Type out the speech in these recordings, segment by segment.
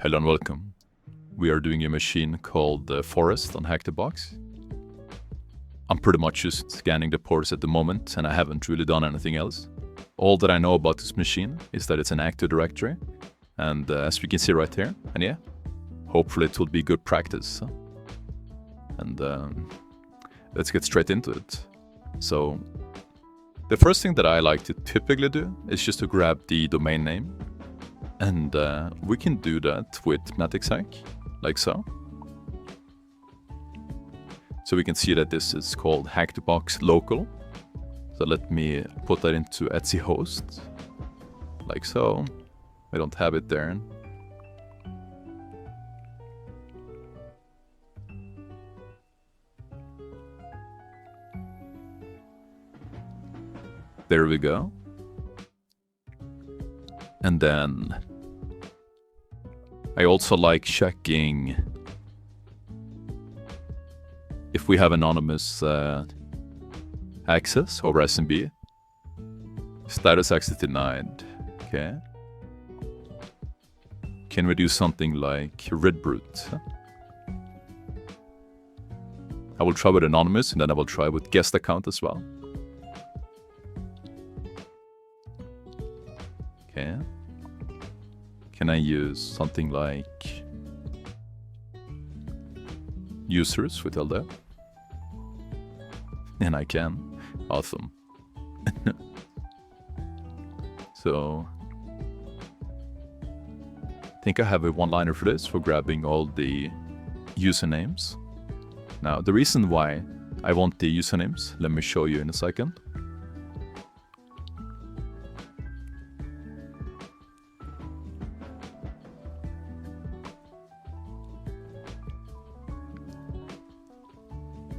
Hello and welcome. We are doing a machine called Forest on Hack the Box. I'm pretty much just scanning the ports at the moment, and I haven't really done anything else. All that I know about this machine is that it's an active directory, and as we can see right here, and yeah, hopefully it will be good practice. And let's get straight into it. So the first thing that I like to typically do is just to grab the domain name, and we can do that with netexec, like so. So we can see that this is called Hack the Box local. So let me put that into Etsy host, like so. I don't have it there. There we go. And then I also like checking if we have anonymous access over SMB. Status access denied. Okay. Can we do something like red brute? I will try with anonymous, and then I will try with guest account as well. Okay. Can I use something like users with LD? And I can. Awesome. So I think I have a one-liner for this, for grabbing all the usernames. Now, the reason why I want the usernames, let me show you in a second.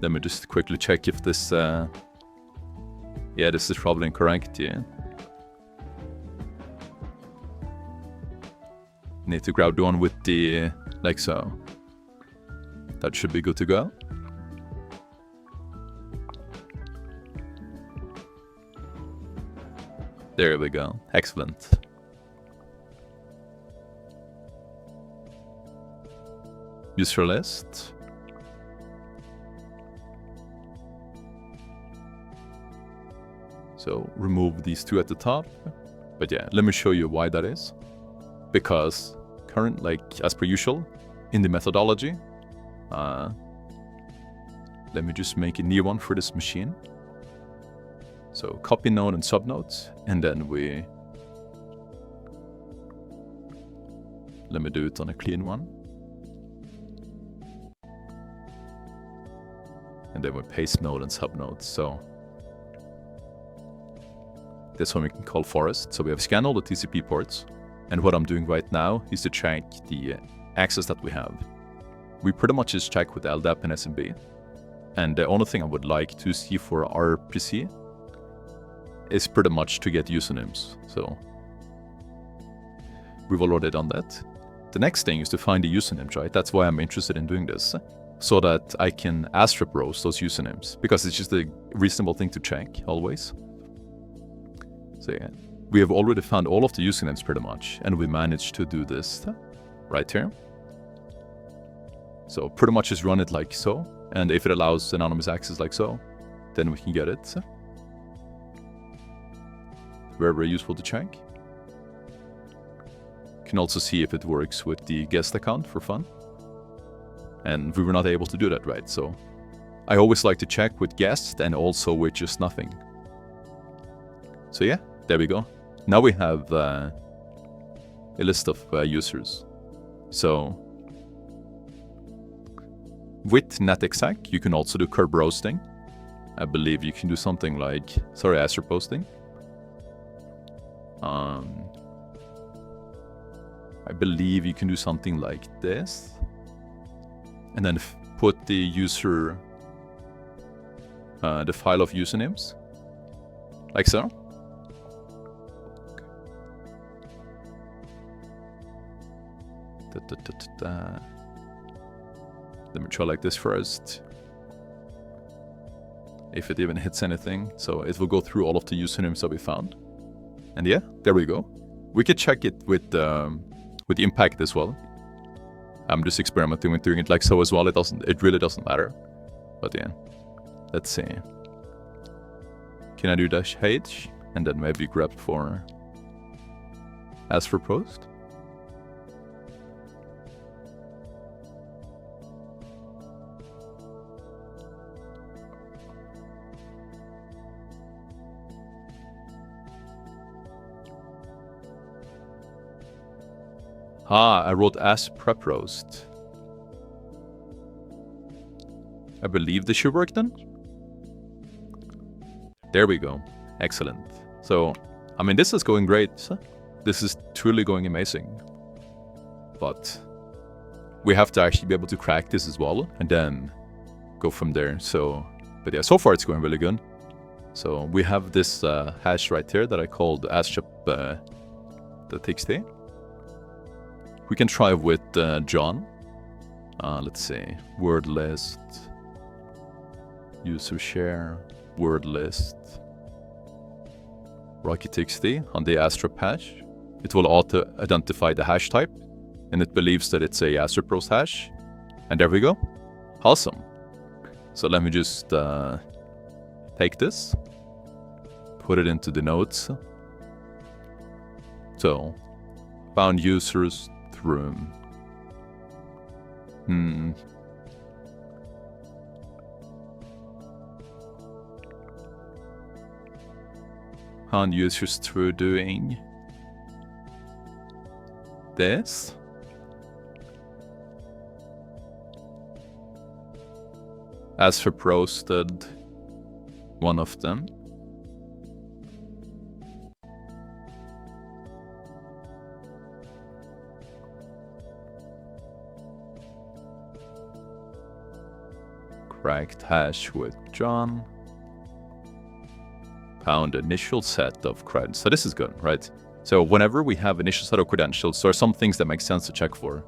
Let me just quickly check if this, yeah, this is probably incorrect, yeah. Need to grab the one with the, like so. That should be good to go. There we go, excellent. User list. So remove these two at the top. But yeah, let me show you why that is. Because as per usual, in the methodology, let me just make a new one for this machine. So copy node and subnodes, and then let me do it on a clean one. And then we paste node and subnodes. So this one we can call Forest. So we have scanned all the TCP ports. And what I'm doing right now is to check the access that we have. We pretty much just check with LDAP and SMB. And the only thing I would like to see for our PC is pretty much to get usernames. So we've already done that. The next thing is to find the usernames, right? That's why I'm interested in doing this, so that I can ASREP roast those usernames, because it's just a reasonable thing to check always. So yeah, we have already found all of the usernames pretty much, and we managed to do this right here. So pretty much just run it like so, and if it allows anonymous access like so, then we can get it. Very, very useful to check. You can also see if it works with the guest account for fun. And we were not able to do that, right? So I always like to check with guests and also with just nothing. So yeah, there we go. Now we have a list of users. So with netexec, you can also do curb roasting. I believe you can do something like, ASREP posting. I believe you can do something like this. And then put the user, the file of usernames, like so. Let me try like this first. If it even hits anything. So it will go through all of the usernames that we found. And yeah, there we go. We could check it with impact as well. I'm just experimenting with doing it like so as well. It really doesn't matter. But yeah, let's see. Can I do -h and then maybe grep for as for post? I wrote as prep roast. I believe this should work then. There we go. Excellent. So, I mean, this is going great. This is truly going amazing. But we have to actually be able to crack this as well and then go from there. So, but yeah, so far it's going really good. So we have this hash right here that I called ASCII.txt. We can try with John. Let's see, word list, user share, word list, rocky.txt on the astrap hash. It will auto-identify the hash type, and it believes that it's a astrap roast hash. And there we go. Awesome. So let me just take this, put it into the notes. So, found users through. Found users through doing this. As for roasted, one of them. Cracked hash with John. Found initial set of credits. So this is good, right? So whenever we have initial set of credentials, there are some things that make sense to check for.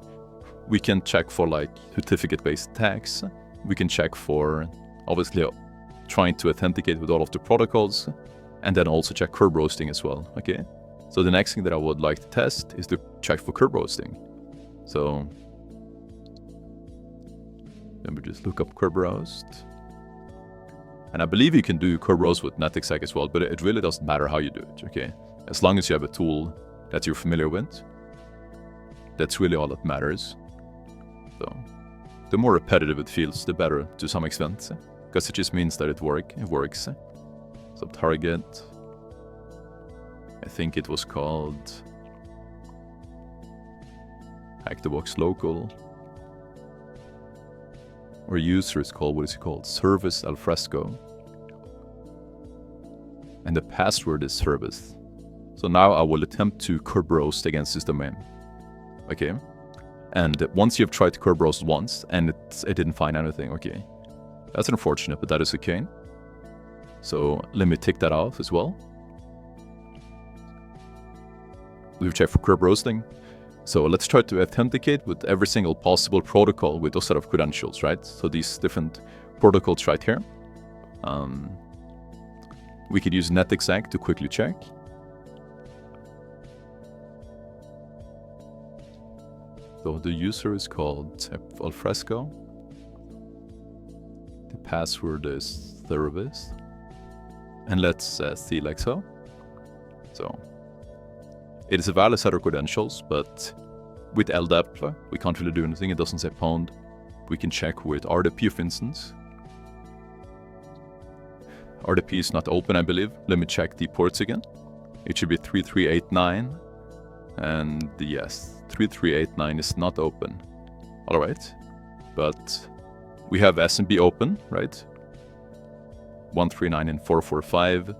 We can check for like certificate-based tags. We can check for, obviously, trying to authenticate with all of the protocols, and then also check curb roasting as well, okay? So the next thing that I would like to test is to check for curb roasting. So let me just look up curb roast. And I believe you can do curb roast with netexec as well, but it really doesn't matter how you do it, okay? As long as you have a tool that you're familiar with, that's really all that matters. So the more repetitive it feels, the better to some extent, because it just means that it works. So target, I think it was called Hack the Box local. Or user is called, what is it called? Service alfresco. And the password is service. So now I will attempt to curb roast against this domain. Okay. And once you've tried to curb roast once and it didn't find anything, okay. That's unfortunate, but that is okay. So let me tick that off as well. We've checked for curb roasting. So let's try to authenticate with every single possible protocol with those set of credentials, right? So these different protocols right here. We could use netexec to quickly check. So the user is called alfresco. The password is service. And let's see like so. So it is a valid set of credentials, but with LDAP, we can't really do anything. It doesn't say pound. We can check with RDP, for instance. RDP is not open, I believe. Let me check the ports again. It should be 3389. And yes, 3389 is not open. All right. But we have SMB open, right? 139 and 445.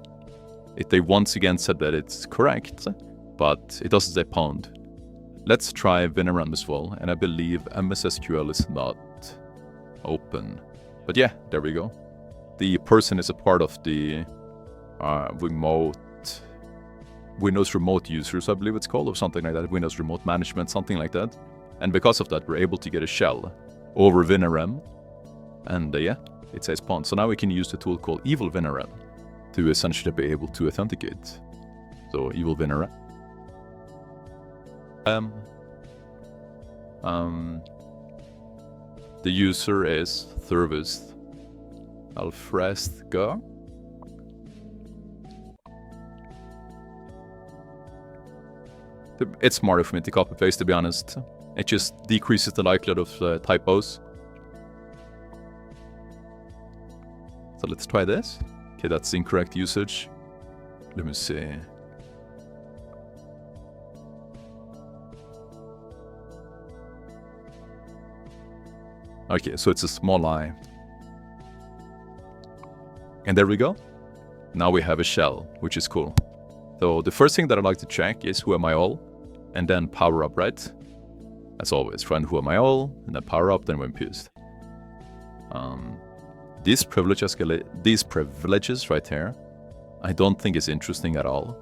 They once again said that it's correct, but it doesn't say pound. Let's try Veneram as well, and I believe MSSQL is not open. But yeah, there we go. The person is a part of the Windows Remote Users, I believe it's called, or something like that. Windows Remote Management, something like that. And because of that, we're able to get a shell over Veneram. And yeah, it says pound. So now we can use the tool called Evil Veneram to essentially be able to authenticate. So Evil Veneram. The user is Thurvist Alfresca. It's smarter for me to copy paste, to be honest. It just decreases the likelihood of typos. So let's try this. Okay, that's incorrect usage. Let me see. Okay, so it's a small I. And there we go. Now we have a shell, which is cool. So the first thing that I'd like to check is who am I all? And then power up, right? As always, run who am I all, and then power up, then when fused. These privileges right here, I don't think is interesting at all.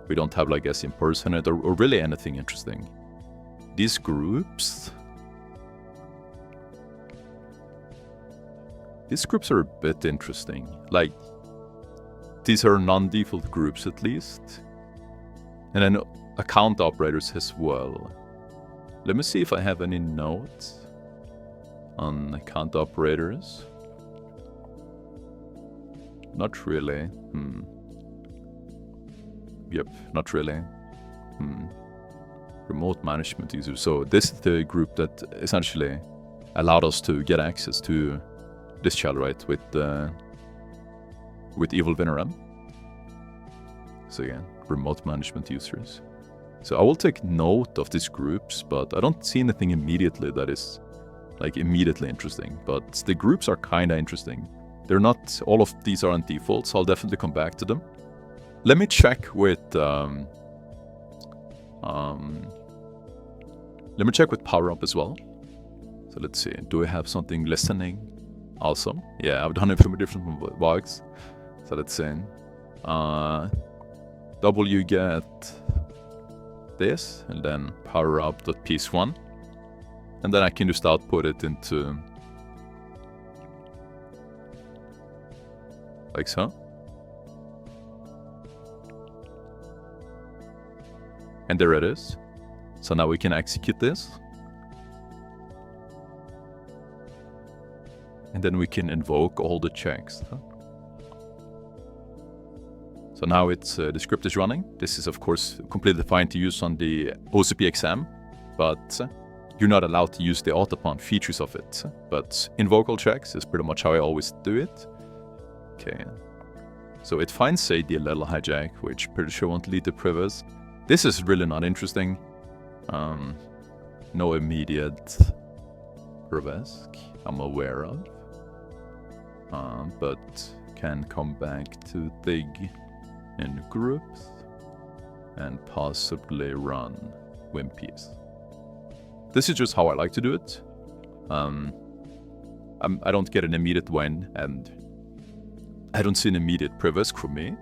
We don't have like as impersonate or really anything interesting. These groups are a bit interesting. Like, these are non-default groups at least. And then account operators as well. Let me see if I have any notes on account operators. Not really. Yep, not really. Remote management user. So this is the group that essentially allowed us to get access to this shell, right? With evil Veneram. So yeah, remote management users. So I will take note of these groups, but I don't see anything immediately that is like immediately interesting. But the groups are kind of interesting. They're not, all of these aren't default, so I'll definitely come back to them. Let me check with power up as well. So let's see, do we have something listening? Awesome. Yeah, I've done it from a different box. So let's see. W get this, and then power up.piece1. And then I can just output it into like so. And there it is. So now we can execute this. And then we can invoke all the checks. So now it's the script is running. This is of course completely fine to use on the OSCP exam, but you're not allowed to use the autopon features of it. But invoke all checks is pretty much how I always do it. Okay. So it finds say the little hijack, which pretty sure won't lead to privis. This is really not interesting. No immediate privis I'm aware of. But can come back to Thig in groups and possibly run Wimpies. This is just how I like to do it. I don't get an immediate win, and I don't see an immediate privis for me.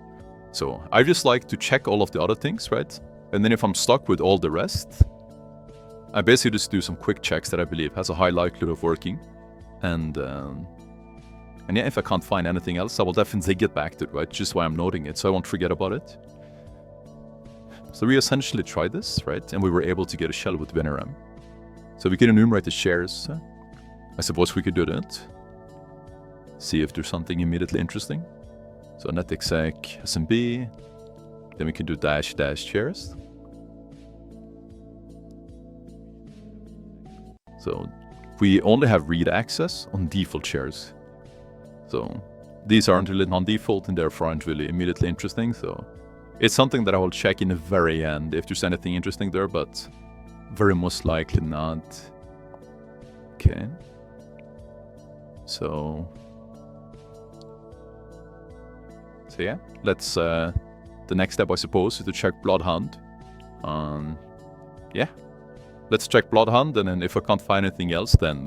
So I just like to check all of the other things, right? And then if I'm stuck with all the rest, I basically just do some quick checks that I believe has a high likelihood of working. And yeah, if I can't find anything else, I will definitely get back to it, right? Just why I'm noting it, so I won't forget about it. So we essentially tried this, right? And we were able to get a shell with Veneram. So we can enumerate the shares. I suppose we could do that. See if there's something immediately interesting. So net exec SMB. Then we can do dash shares. So we only have read access on default shares. So these aren't really non-default and therefore aren't really immediately interesting. So it's something that I will check in the very end if there's anything interesting there, but very most likely not. Okay. So yeah, let's, the next step I suppose is to check Bloodhound. Yeah, let's check Bloodhound, and then if I can't find anything else, then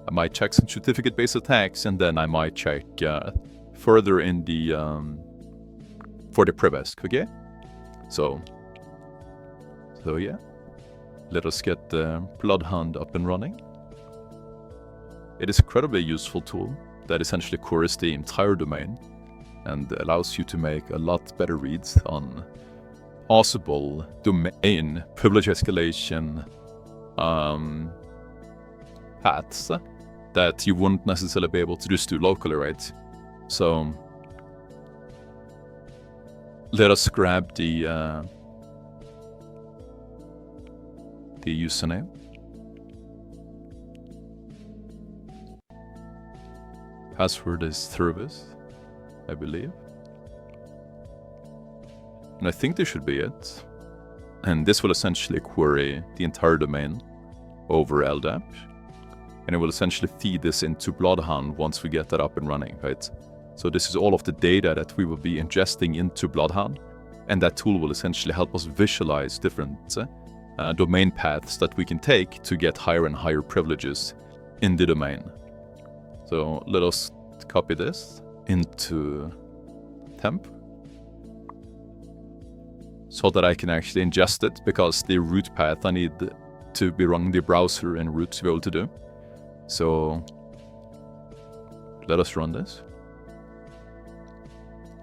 I might check some certificate-based attacks, and then I might check further in the for the Prevesk, okay? So yeah, let us get the Bloodhound up and running. It is an incredibly useful tool that essentially queries the entire domain and allows you to make a lot better reads on possible domain privilege escalation, paths that you wouldn't necessarily be able to just do locally, right? So let us grab the username. Password is service, I believe. And I think this should be it. And this will essentially query the entire domain over LDAP. And it will essentially feed this into Bloodhound once we get that up and running, right? So this is all of the data that we will be ingesting into Bloodhound. And that tool will essentially help us visualize different domain paths that we can take to get higher and higher privileges in the domain. So let us copy this into temp so that I can actually ingest it, because the root path I need to be running the browser in root to be able to do. So let us run this.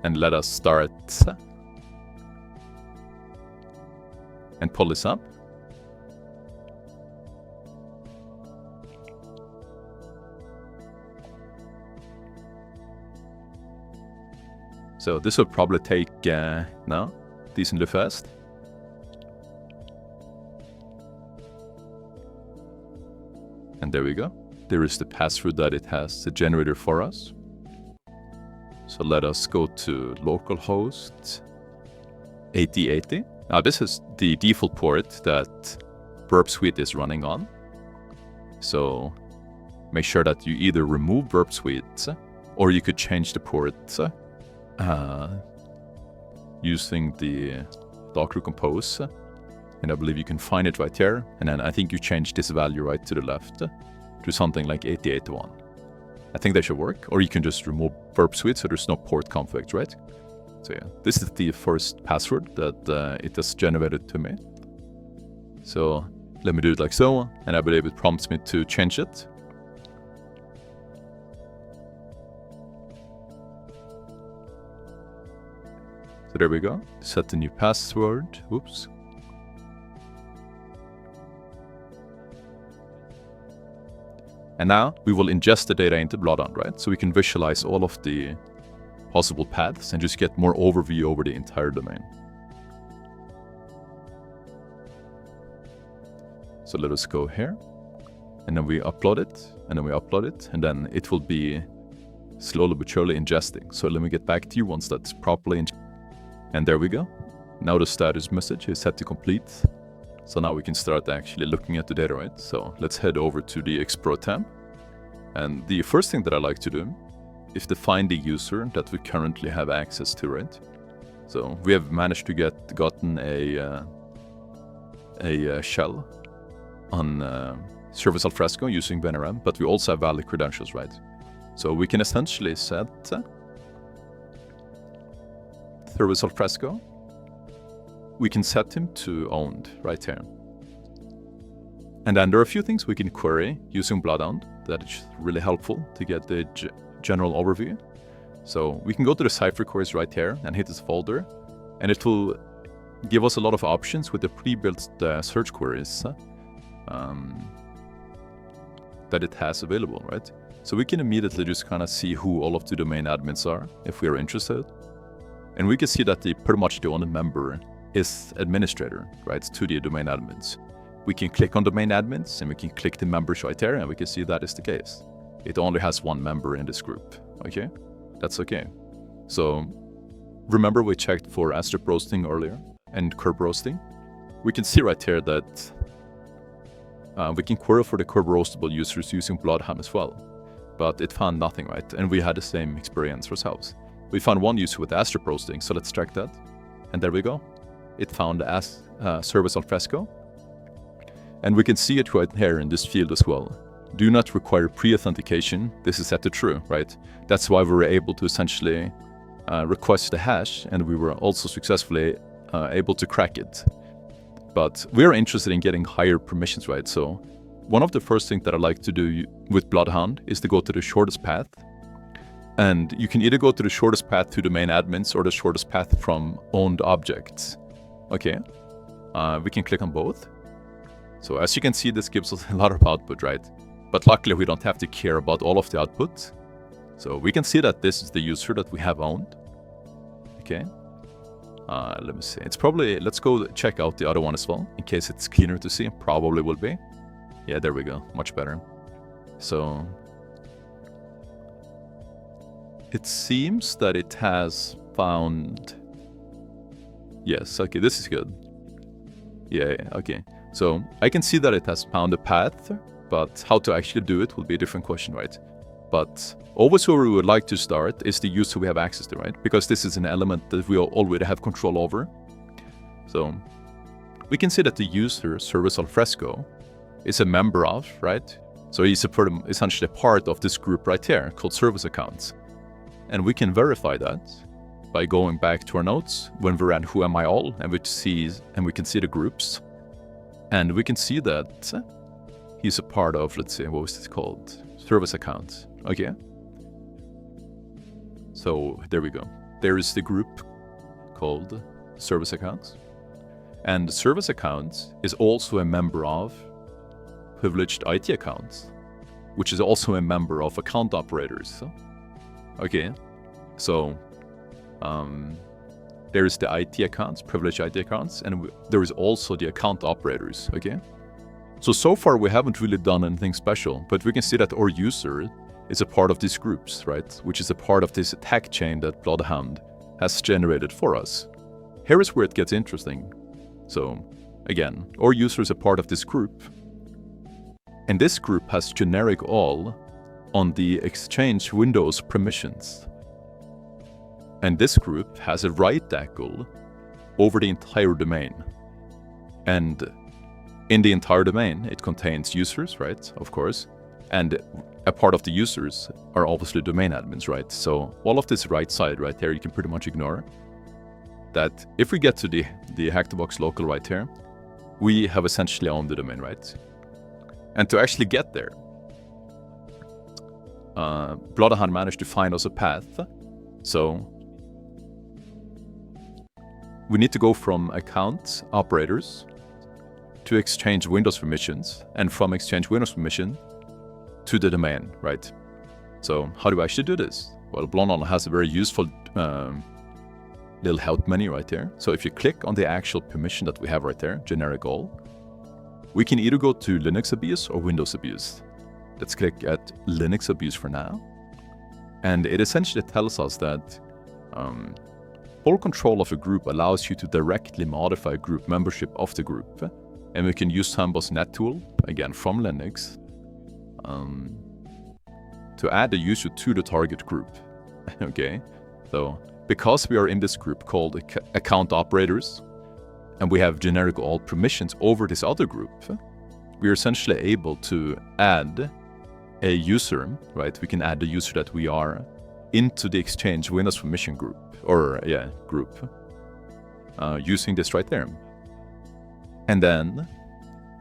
And let us start and pull this up. So this will probably take now decently fast. And there we go. There is the password that it has generated for us. So let us go to localhost 8080. Now this is the default port that Burp Suite is running on. So make sure that you either remove Burp Suite or you could change the port using the Docker Compose. And I believe you can find it right here. And then I think you change this value right to the left to something like 8081. I think that should work. Or you can just remove Burp Suite so there's no port conflict, right? So yeah, this is the first password that it has generated to me. So let me do it like so, and I believe it prompts me to change it. So there we go. Set the new password. Oops. And now we will ingest the data into Bloodhound, right? So we can visualize all of the possible paths and just get more overview over the entire domain. So let us go here, and then we upload it, and then we upload it, and then it will be slowly but surely ingesting. So let me get back to you once that's properly ingested. And there we go. Now the status message is set to complete. So now we can start actually looking at the data, right? So let's head over to the Explore tab. And the first thing that I like to do is to find the user that we currently have access to, right? So we have managed to gotten a shell on Service Alfresco using Veneram, but we also have valid credentials, right? So we can essentially set Service Alfresco. We can set him to owned right here. And then there are a few things we can query using Bloodhound that is really helpful to get the general overview. So we can go to the Cypher queries right here and hit this folder, and it will give us a lot of options with the pre-built search queries that it has available, right? So we can immediately just kind of see who all of the domain admins are if we are interested. And we can see that pretty much the only member is administrator, right, to the domain admins. We can click on domain admins and we can click the members right there, and we can see that is the case. It only has one member in this group, okay? That's okay. So remember we checked for ASTRIP roasting earlier and curb roasting. We can see right here that we can query for the curb roastable users using Bloodhound as well, but it found nothing, right? And we had the same experience ourselves. We found one user with ASTRIP roasting, so let's track that. And there we go. It found as Service Alfresco. And we can see it right here in this field as well. Do not require pre-authentication. This is set to true, right? That's why we were able to essentially request the hash, and we were also successfully able to crack it. But we're interested in getting higher permissions, right? So one of the first things that I like to do with Bloodhound is to go to the shortest path. And you can either go to the shortest path to domain admins or the shortest path from owned objects. Okay, we can click on both. So as you can see, this gives us a lot of output, right? But luckily, we don't have to care about all of the output. So we can see that this is the user that we have owned. Okay. Let me see. It's probably, let's go check out the other one as well, in case it's cleaner to see. Probably will be. Yeah, there we go. Much better. So it seems that it has found... Yes, okay, this is good. Yeah, okay. So I can see that it has found a path, but how to actually do it will be a different question, right? But always where we would like to start is the user we have access to, right? Because this is an element that we already have control over. So we can see that the user service alfresco is a member of, right? So he's essentially a part of this group right here called service accounts. And we can verify that by going back to our notes when we ran who am I all, and we can see the groups. And we can see that he's a part of, let's say, what was this called? Service accounts. Okay. So there we go. There is the group called service accounts. And service accounts is also a member of privileged IT accounts, which is also a member of account operators. Okay. So there is the IT accounts, privileged IT accounts, and there is also the account operators. Okay. So far we haven't really done anything special, but we can see that our user is a part of these groups, right? Which is a part of this attack chain that Bloodhound has generated for us. Here is where it gets interesting. So again, our user is a part of this group, and this group has generic all on the exchange Windows permissions. And this group has a write DACL over the entire domain. And in the entire domain, it contains users, right? Of course. And a part of the users are obviously domain admins, right? So all of this right side right here, you can pretty much ignore. That if we get to the Hack-the-Box local right here, we have essentially owned the domain, right? And to actually get there, Bloodhound managed to find us a path. So we need to go from account operators to exchange Windows permissions, and from exchange Windows permission to the domain, right? So how do I actually do this? Well, Bloodhound has a very useful little help menu right there. So if you click on the actual permission that we have right there, generic all, we can either go to Linux abuse or Windows abuse. Let's click at Linux abuse for now. And it essentially tells us that full control of a group allows you to directly modify group membership of the group. And we can use Sambos net tool, again from Linux, to add a user to the target group. Okay, so because we are in this group called account operators, and we have generic all permissions over this other group, we are essentially able to add a user, right? We can add the user that we are into the exchange Windows permission group, or group, using this right there. And then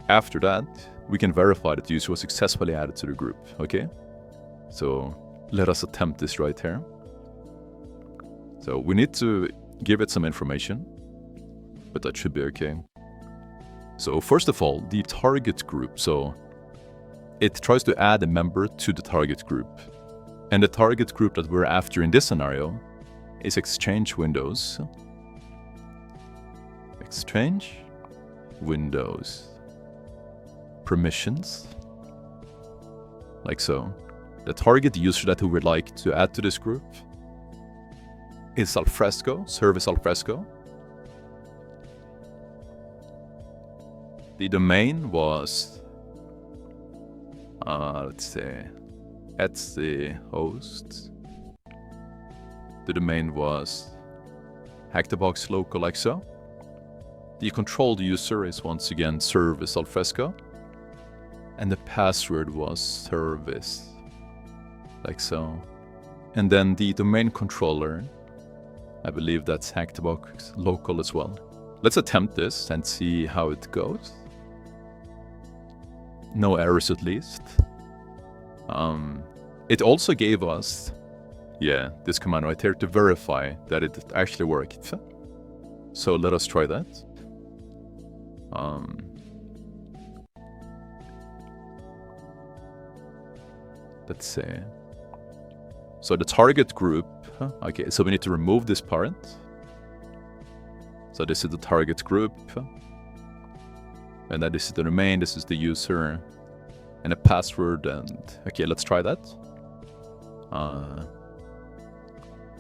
after that, we can verify that the user was successfully added to the group. Okay, so let us attempt this right here. So we need to give it some information, but that should be okay. So first of all, the target group. So it tries to add a member to the target group. And the target group that we're after in this scenario is Exchange Windows. Exchange Windows permissions, like so. The target user that we would like to add to this group is alfresco, service alfresco. The domain was, let's say, Etsy host. The domain was Hack-the-Box local, like so. The controlled user is once again service alfresco. And the password was service, like so. And then the domain controller, I believe that's Hack-the-Box local as well. Let's attempt this and see how it goes. No errors at least. It also gave us, this command right here to verify that it actually worked. So let us try that. let's say. So the target group, okay, so we need to remove this parent. So this is the target group. And then this is the domain, this is the user, and a password, and okay, let's try that.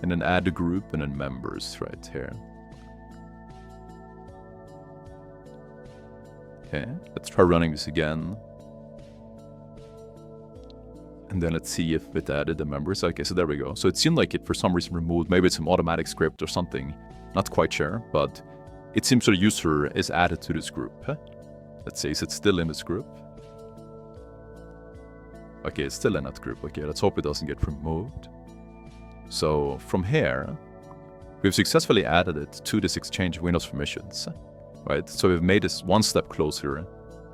And then add a group and then members right here. Okay, let's try running this again. And then let's see if it added the members. Okay, so there we go. So it seemed like it for some reason removed, maybe it's some automatic script or something. Not quite sure, but it seems the user is added to this group. Let's see, is it still in this group? Okay, it's still in that group. Okay, let's hope it doesn't get removed. So from here, we've successfully added it to this exchange of Windows permissions, right? So we've made this one step closer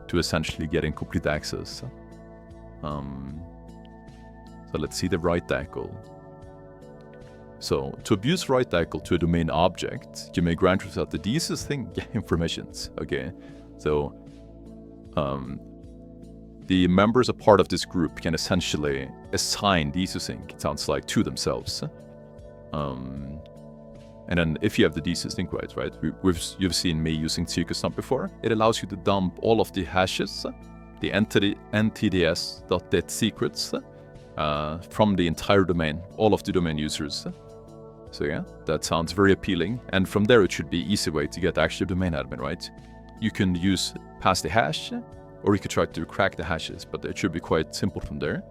to essentially getting complete access. So let's see the right equal. So to abuse right equal to a domain object, you may grant yourself the deepest thing permissions. Okay, so the members a part of this group can essentially assign desysync, it sounds like, to themselves. And then if you have the desysync rights, right, you've seen me using CQStump before, it allows you to dump all of the hashes, the ntds.det secrets, from the entire domain, all of the domain users. So yeah, that sounds very appealing. And from there, it should be easy way to get actual domain admin, right? You can pass the hash, or you could try to crack the hashes, but it should be quite simple from there.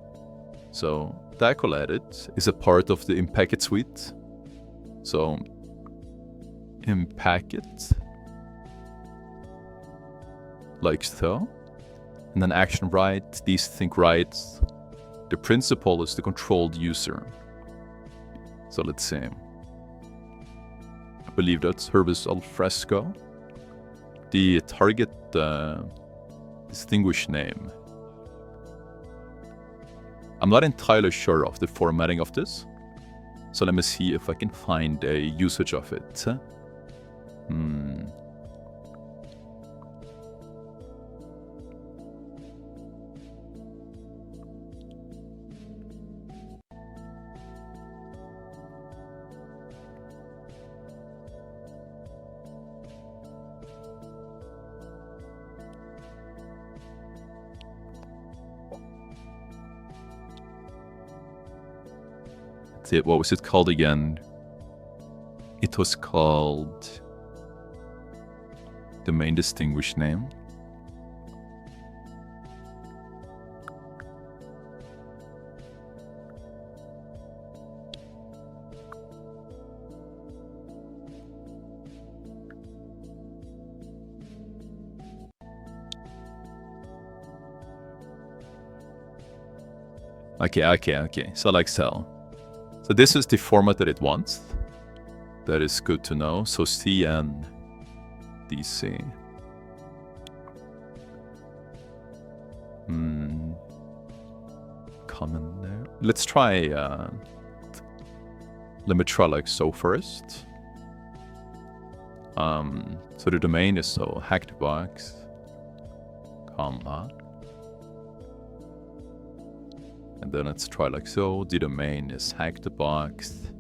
So the equal edit is a part of the Impacket suite. So Impacket, like so. And then action write, desync writes. The principal is the controlled user. So let's see. I believe that's service alfresco. The target distinguished name. I'm not entirely sure of the formatting of this. So let me see if I can find a usage of it. What was it called again? It was called domain distinguished name. Okay. So like so. So this is the format that it wants. That is good to know. So CN DC. Common there. Let's try. Let me try like so first. So the domain is so hackthebox, comma. And then let's try like so. The domain is hackthebox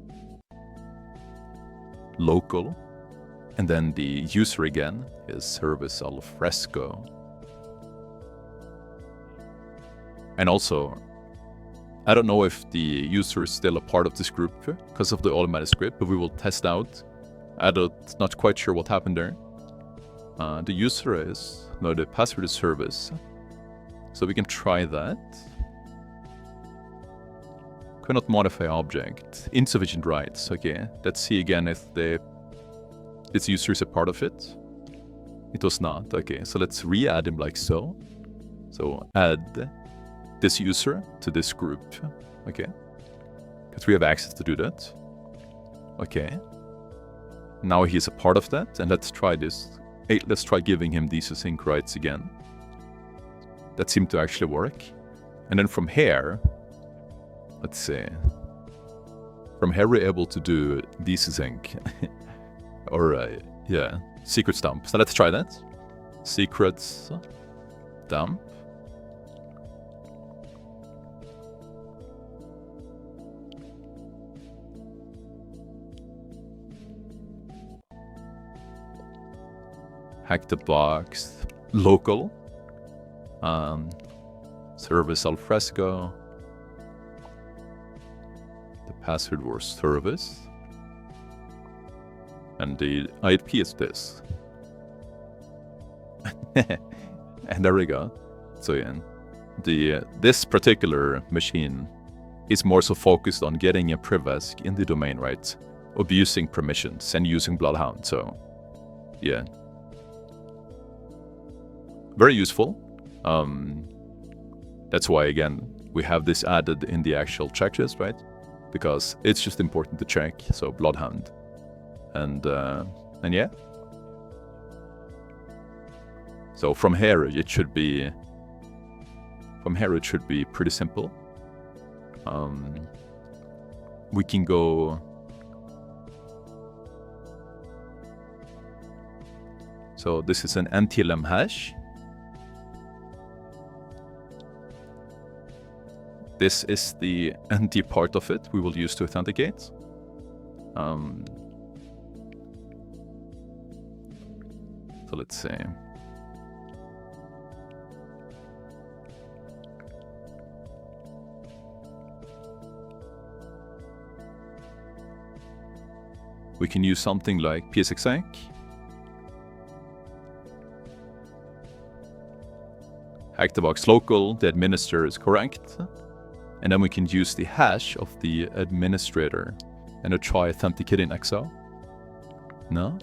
local. And then the user again is service alfresco. And also, I don't know if the user is still a part of this group because of the automatic script, but we will test out. I'm not quite sure what happened there. The user is, no, the password is service. So we can try that. Cannot modify object. Insufficient rights. Okay, let's see again if this user is a part of it. It was not. Okay, so let's re-add him like so. So add this user to this group. Okay, because we have access to do that. Okay, now he's a part of that, and let's try this. Hey, let's try giving him these async rights again. That seemed to actually work. And then from here, let's see. From here, we're able to do desync. Or, yeah, secret dump. So let's try that. Secrets dump. hack the box, local, service al fresco. The password was service, and the IP is this. And there we go. So yeah, this particular machine is more so focused on getting a privask in the domain, right? Abusing permissions and using Bloodhound. So yeah, very useful. That's why, again, we have this added in the actual checklist, right? Because it's just important to check. So Bloodhound, and yeah. So from here it should be pretty simple. We can go. So this is an NTLM hash. This is the NT part of it we will use to authenticate. So let's say we can use something like PSExec. Hack the box local, the administrator is correct. And then we can use the hash of the administrator and try authenticating XO. No?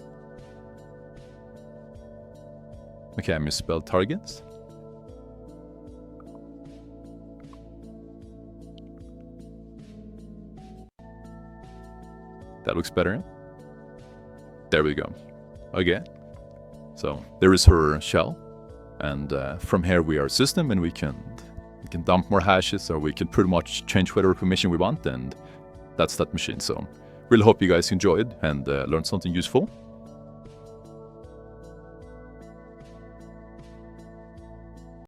Okay, I misspelled targets. That looks better. There we go. Okay. So there is her shell. And from here we are system, and we can dump more hashes, or we can pretty much change whatever permission we want, and that's that machine. So really hope you guys enjoyed and learned something useful.